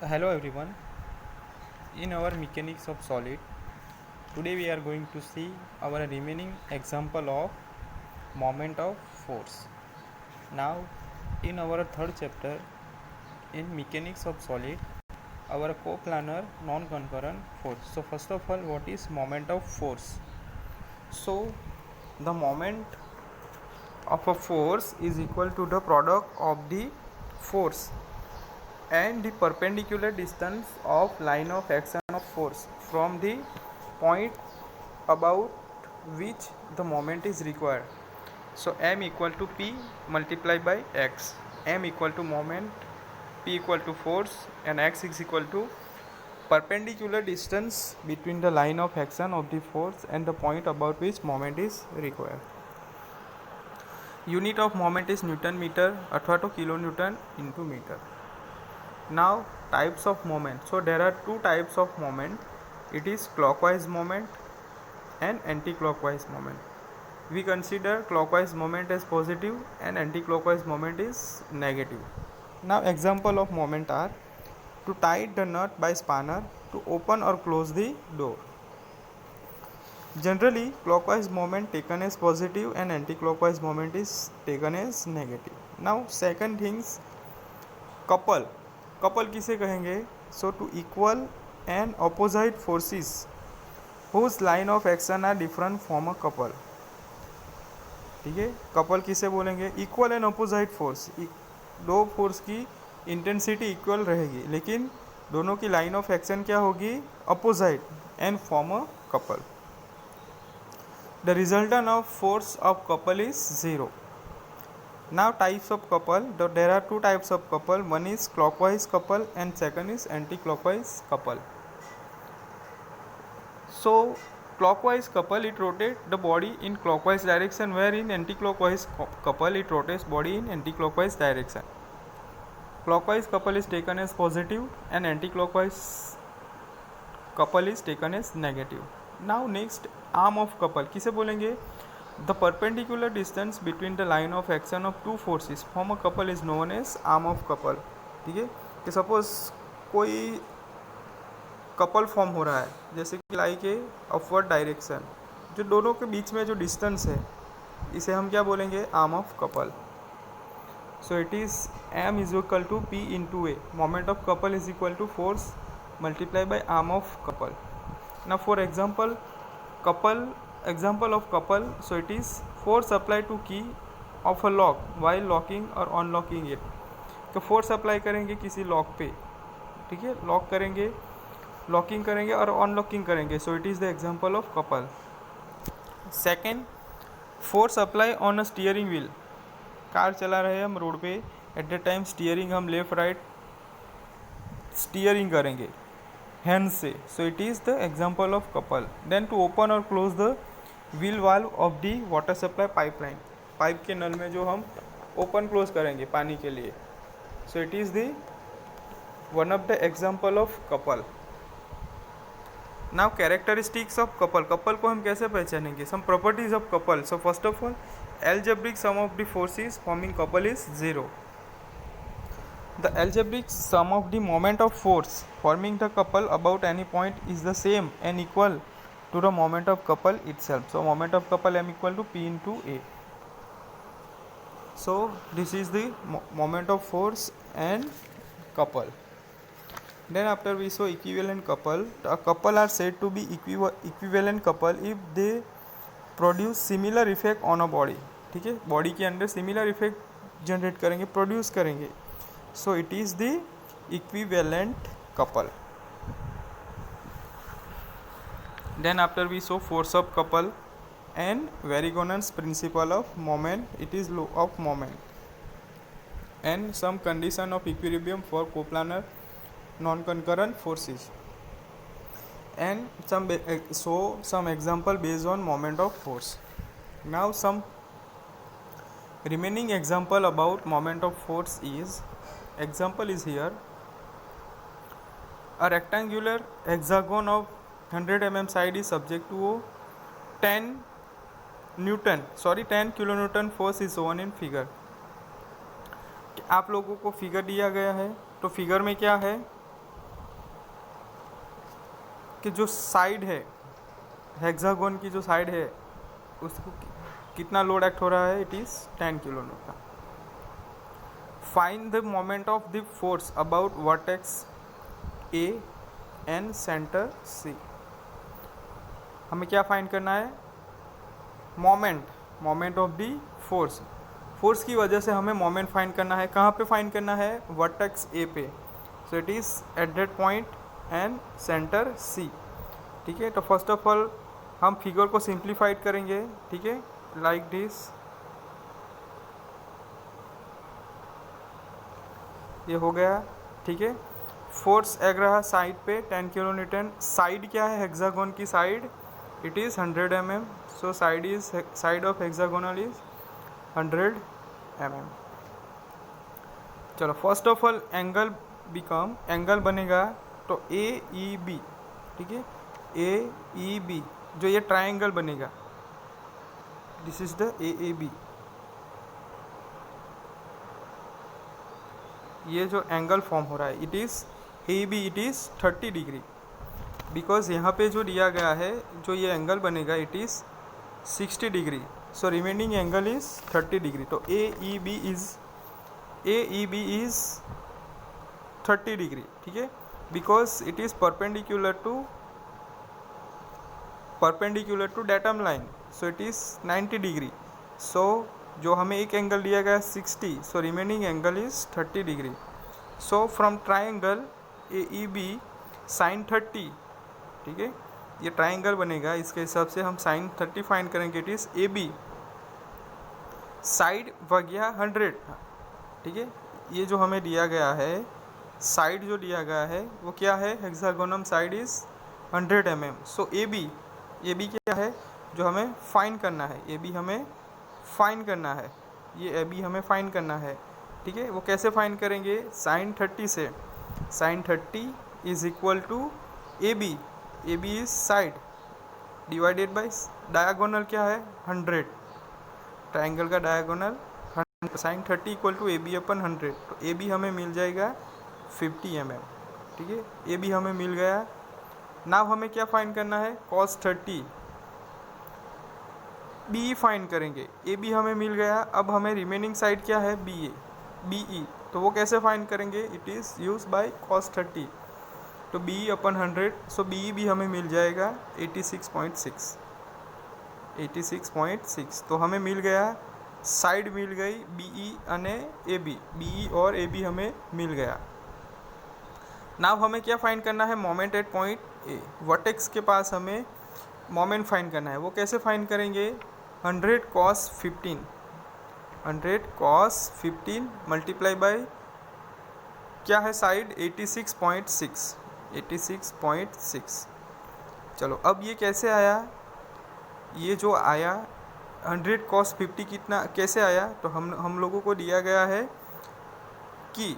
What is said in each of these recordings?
Hello everyone. In our mechanics of solid, today we are going to see our remaining example of moment of force. Now, in our third chapter in mechanics of solid, our coplanar non-concurrent force. So first of all, what is moment of force? So the moment of a force is equal to the product of the force and the perpendicular distance of line of action of force from the point about which the moment is required. So m equal to p multiplied by x. M equal to moment, p equal to force, and x is equal to perpendicular distance between the line of action of the force and the point about which moment is required. Unit of moment is Newton meter अथवा तो kilo Newton into meter. Now types of moment. So there are two types of moment. It is clockwise moment and anti-clockwise moment. We consider clockwise moment as positive and anti-clockwise moment is negative. Now example of moment are to tighten the nut by spanner, to open or close the door. Generally clockwise moment taken as positive and anti-clockwise moment is taken as negative. Now second things, couple. Couple किसे कहेंगे? So to equal and opposite forces whose line of action are different form a couple. ठीक है, couple किसे बोलेंगे? Equal and opposite force. दो force की intensity equal रहेगी लेकिन दोनों की लाइन ऑफ एक्शन क्या होगी? Opposite, and form a couple. The resultant of force of couple is zero. Now types of couple. There are two types of couple. One is clockwise couple and second is anti clockwise couple. So clockwise couple, it rotates the body in clockwise direction, where in anti-clockwise couple it rotates body in anti-clockwise direction. Clockwise couple is taken as positive and anti-clockwise couple is taken as negative. Now next, arm of couple किसे बोलेंगे? The perpendicular distance between the line of action of two forces form a couple is known as arm of couple. ठीक है, कि suppose कोई couple form हो रहा है, जैसे कि लाइक ए अपवर्ड डायरेक्शन, जो दोनों के बीच में जो डिस्टेंस है इसे हम क्या बोलेंगे? Arm of couple. So it is M is equal to P into A. Moment of couple is equal to force multiply by arm of couple. ना for example couple, example of couple. So it is force apply to key of a lock while locking और unlocking it. तो force apply करेंगे किसी lock पे, ठीक है, lock करेंगे, locking करेंगे और अनलॉकिंग करेंगे. So it is the example of couple. Second, force apply on a steering wheel. Car चला रहे हैं हम रोड पे, एट द टाइम स्टीयरिंग हम लेफ्ट राइट स्टीयरिंग करेंगे हैंड से. So it is the example of couple. Then to open और close the wheel valve of the water supply pipeline. Pipe के नल में जो हम ओपन क्लोज करेंगे पानी के लिए. So it is the one of the example of couple. Now characteristics of couple. Couple को हम कैसे पहचानेंगे? Some properties of couple. So first of all, algebraic sum of the forces forming couple is 0. The algebraic sum of the moment of force forming the couple about any point is the same and equal to the moment of couple itself. So moment of couple m equal to p into a. So this is the moment of force and couple. Then after we saw equivalent couple. A couple are said to be equivalent couple if they produce similar effect on a body. ठीक है, body के अंदर similar effect generate करेंगे, produce करेंगे. So it is the equivalent couple. Then after we so force of couple and Varignon's principle of moment. It is law of moment and some condition of equilibrium for coplanar non concurrent forces. And some example based on moment of force. Now some remaining example about moment of force is, example is here, a rectangular hexagon of 100 mm side is subject to 10 kilonewton force is shown in figure. आप लोगों को figure दिया गया है, तो figure में क्या है? के जो साइड है, हेक्सागोन की जो साइड है उसको कितना लोड एक्ट हो रहा है, it is 10 kilo newton. Find the moment of the force about vertex A and centre C. हमें क्या फाइंड करना है, मोमेंट ऑफ दी फोर्स की वजह से हमें मोमेंट फाइंड करना है। कहाँ पे फाइंड करना है, वर्टेक्स ए पे, so it is at that point and centre C. ठीक है, तो फर्स्ट ऑफ ऑल हम फिगर को सिंप्लीफाइड करेंगे। ठीक है, लाइक दिस, ये हो गया। ठीक है, फोर्स एग रहा साइड पे 10 किलो न्यूटन। साइड क्या है, हेक्सागोन की side, it is 100 mm, so side of hexagonal is 100 mm। चलो, फर्स्ट ऑफ ऑल एंगल बनेगा तो ए ई बी। ठीक है, ए ई बी जो ये ट्राइंगल बनेगा, this is the A B. ये जो एंगल फॉर्म हो रहा है, it is A B, it is 30 degree, because यहाँ पे जो दिया गया है, जो ये एंगल बनेगा, it is 60 degree, so remaining angle is 30 degree. तो A E B is 30 degree. ठीक है, because it is perpendicular to datum line, so it is 90 degree. So जो हमें एक एंगल दिया गया 60, so remaining angle is 30 degree. So from triangle A E B sine 30, ठीक है, ये ट्राइंगल बनेगा, इसके हिसाब से हम साइन 30 फाइंड करेंगे, it is A B. Side हो गया 100। ठीक है, ये जो हमें दिया गया है, साइड जो दिया गया है वो क्या है, hexagon side is 100 mm। So A B क्या है जो हमें फाइंड करना है, ए बी हमें फाइंड करना है, ये ए बी हमें फाइंड करना है। ठीक है, वो कैसे फाइंड करेंगे, साइन 30 से। Sine 30 is equal to A B is side divided by diagonal क्या है, 100, ट्राइंगल का diagonal 100, sine 30 equal to A B अपन 100। तो ए बी हमें मिल जाएगा 50 mm। ठीक है, ए बी हमें मिल गया। नाउ हमें क्या फाइंड करना है, cos 30, बी फाइंड करेंगे, ए बी हमें मिल गया। अब हमें रिमेनिंग साइड क्या है, बी ई, तो वो कैसे फाइंड करेंगे, it is use by cos 30, तो बी अपन 100, सो बी भी हमें मिल जाएगा 86.6। तो हमें मिल गया, साइड मिल गई बी ई अने ए बी, बी और ए बी हमें मिल गया। नाउ हमें क्या फाइंड करना है, moment at point A, vertex के पास हमें मोमेंट फाइंड करना है। वो कैसे फाइंड करेंगे, 100 cos 15 मल्टीप्लाई बाय क्या है साइड, 86.6। चलो, अब ये कैसे आया, ये जो आया 100 cos 50 कितना कैसे आया, तो हम लोगों को दिया गया है कि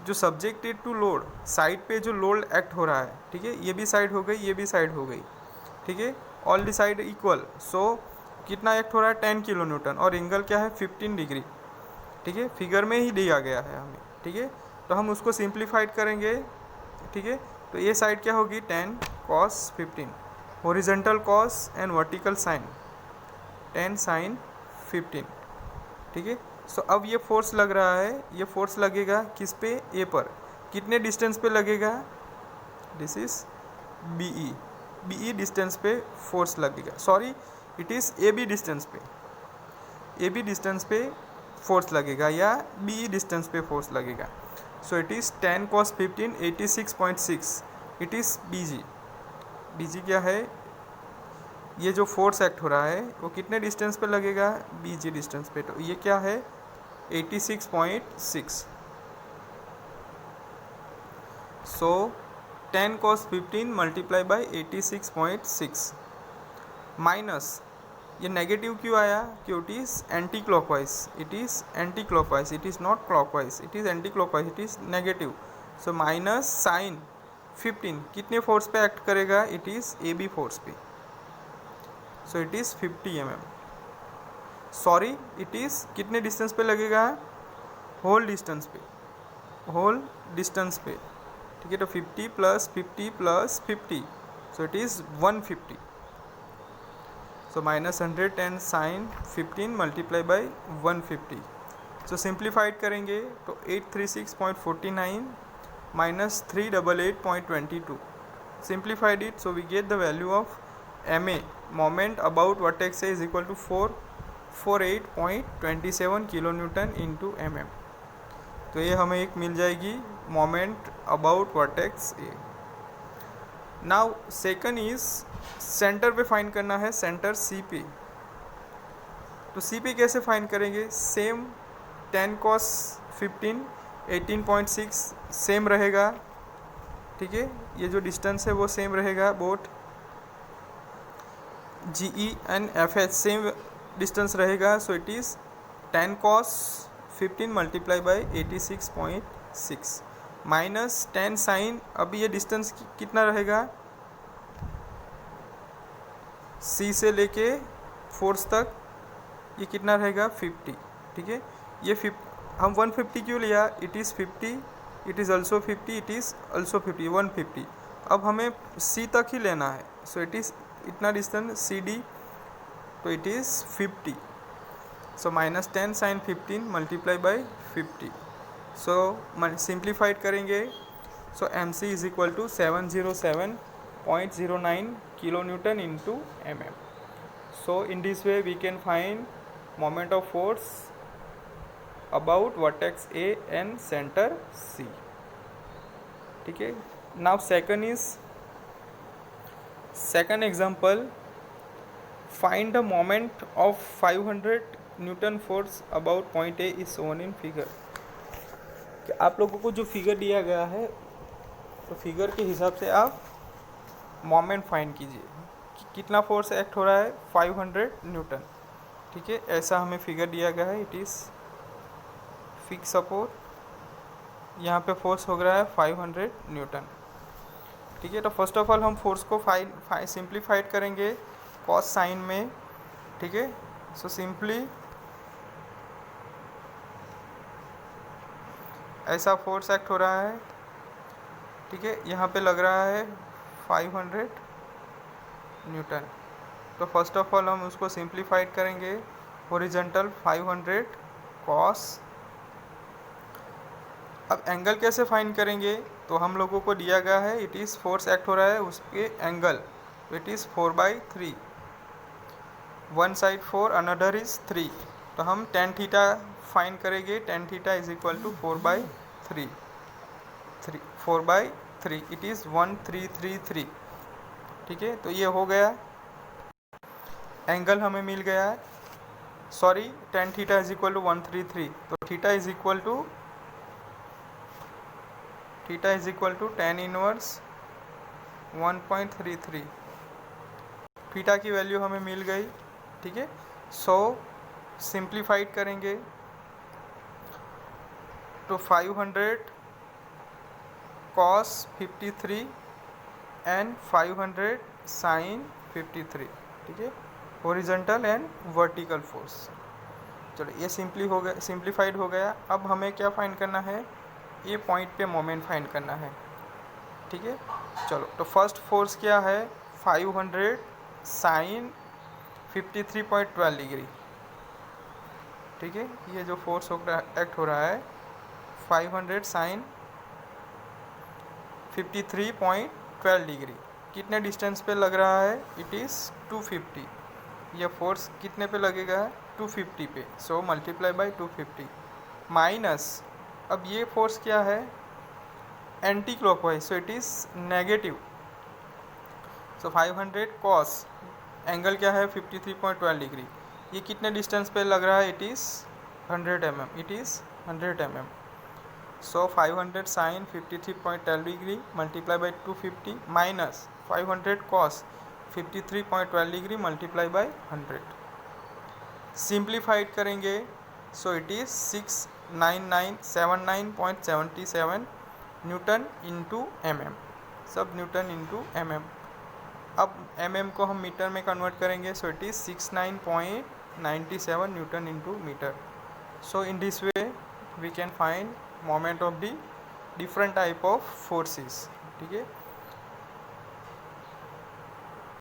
जो सब्जेक्टेड टू लोड, साइड पे जो लोड एक्ट हो रहा है, ठीक है, ये भी साइड हो गई, ये भी साइड हो गई। ठीक है, ऑल द साइड इक्वल, सो कितना एक्ट हो रहा है, 10 किलो न्यूटन, और एंगल क्या है, 15 डिग्री। ठीक है, फिगर में ही दिया गया है हमें। ठीक है, तो हम उसको सिंप्लीफाइड करेंगे। ठीक है, तो ये साइड क्या होगी, 10 cos 15, horizontal cos and vertical sine 10 sin 15। ठीक है, सो अब ये फोर्स लग रहा है, ये फोर्स लगेगा किस पे, ए पर, कितने डिस्टेंस पे लगेगा, this is B E distance पे फोर्स लगेगा, sorry it is A B distance पे फोर्स लगेगा, या बी ई डिस्टेंस पे फोर्स लगेगा। So it is 10 cos 15 86.6, it is B G क्या है, ये जो फोर्स एक्ट हो रहा है वो कितने डिस्टेंस पे लगेगा, बी जी डिस्टेंस पे, तो ये क्या है 86.6। सो 10 cos 15 मल्टीप्लाई बाई 86.6 माइनस, ये नेगेटिव क्यों आया, क्योंकि it is anti clockwise, it is not clockwise, it is anti clockwise, it is negative. So minus sine 15 कितने फोर्स पे एक्ट करेगा, it is A B force पे, so it is 50 mm। Sorry, it is कितने distance पे लगेगा, whole distance पे। ठीक है, तो 50 + 50 + 50, so it is 150. So minus 100 and sin 15 multiply by 150. So simplified करेंगे तो 836.49 minus 388.22. Simplified it, so we get the value of MA, moment about vertex A, is equal to 448.27 kilonewton into mm. तो ये हमें एक मिल जाएगी moment about vertex A. Now second is centre पे find करना है, सेंटर सी पे. तो सी पे कैसे फाइंड करेंगे? सेम 10 cos 15 18.6 सेम रहेगा. ठीक है, ये जो डिस्टेंस है वो सेम रहेगा. Both G E and F H same distance रहेगा. So it is 10 cos 15 multiply by 86.6 minus 10 sine. अभी ये डिस्टेंस कितना रहेगा? सी से लेके फोर्स तक ये कितना रहेगा? 50. ठीक है, ये हम 150 क्यों लिया? It is 50, it is also 50, it is also 50, 150. अब हमें सी तक ही लेना है. सो इट इज़ इतना डिस्टेंस सी डी, तो it is 50. So minus 10 sine 15 multiply by 50. So simplified करेंगे. So M C is equal to 707.09 kilonewton into mm. So in this way we can find moment of force about vertex A and center C. ठीक है. Now second example, find the moment of 500 Newton force about point A is shown in figure. आप लोगों को जो figure दिया गया है, तो फिगर के हिसाब से आप मोमेंट फाइंड कीजिए कि कितना फोर्स एक्ट हो रहा है. 500 न्यूटन. ठीक है, ऐसा हमें फिगर दिया गया है. इट इज़ फिक्स सपोर्ट, यहाँ पे फोर्स हो रहा है 500 न्यूटन. ठीक है, तो फर्स्ट ऑफ ऑल हम फोर्स को सिंप्लीफाइड करेंगे कॉस साइन में. ठीक है, सो सिंपली ऐसा फोर्स एक्ट हो रहा है. ठीक है, यहाँ पे लग रहा है 500 न्यूटन. तो फर्स्ट ऑफ ऑल हम उसको सिंप्लीफाइड करेंगे. Horizontal 500 cos. अब एंगल कैसे फाइंड करेंगे? तो हम लोगों को दिया गया है, इट इज़ फोर्स एक्ट हो रहा है, उसके angle it is 4/3. One side 4, another is 3. तो हम tan थीटा फाइंड करेंगे. tan theta is equal to 4/3. 4/3 it is 1333. ठीक है, तो ये हो गया. एंगल हमें मिल गया है. Sorry, tan theta is equal to 133. तो theta is equal to tan inverse 1.33. Theta की वैल्यू हमें मिल गई. ठीक है, सो सिंप्लीफाइड करेंगे तो 500 cos 53 एंड 500 sin 53. ठीक है, हॉरिजॉन्टल एंड वर्टिकल फोर्स. चलो, ये सिंप्लीफाइड हो गया. अब हमें क्या फाइंड करना है? ये पॉइंट पे मोमेंट फाइंड करना है. ठीक है, चलो, तो फर्स्ट फोर्स क्या है? 500 sin 53.12 डिग्री. ठीक है, ये जो फोर्स एक्ट हो रहा है 500 sin 53.12 डिग्री. कितने डिस्टेंस पे लग रहा है? It is 250. यह फोर्स कितने पे लगेगा? 250 पे. So multiply by 250 minus. अब ये फोर्स क्या है? Anti clockwise, so it is negative. So 500 cos, angle क्या है? 53.12 डिग्री. ये कितने डिस्टेंस पे लग रहा है? It is 100 mm. It is 100 mm. So 500 sine 53.12 degree multiply by 250 minus 500 cos 53.12 degree multiply by 100. Simplified करेंगे. So it is 69979.77 newton into mm. सब न्यूटन इंटू mm. अब mm को हम मीटर में कन्वर्ट करेंगे. So it is 69.97 newton into metre. So in this way we can find moment of the different type of forces. ठीक है.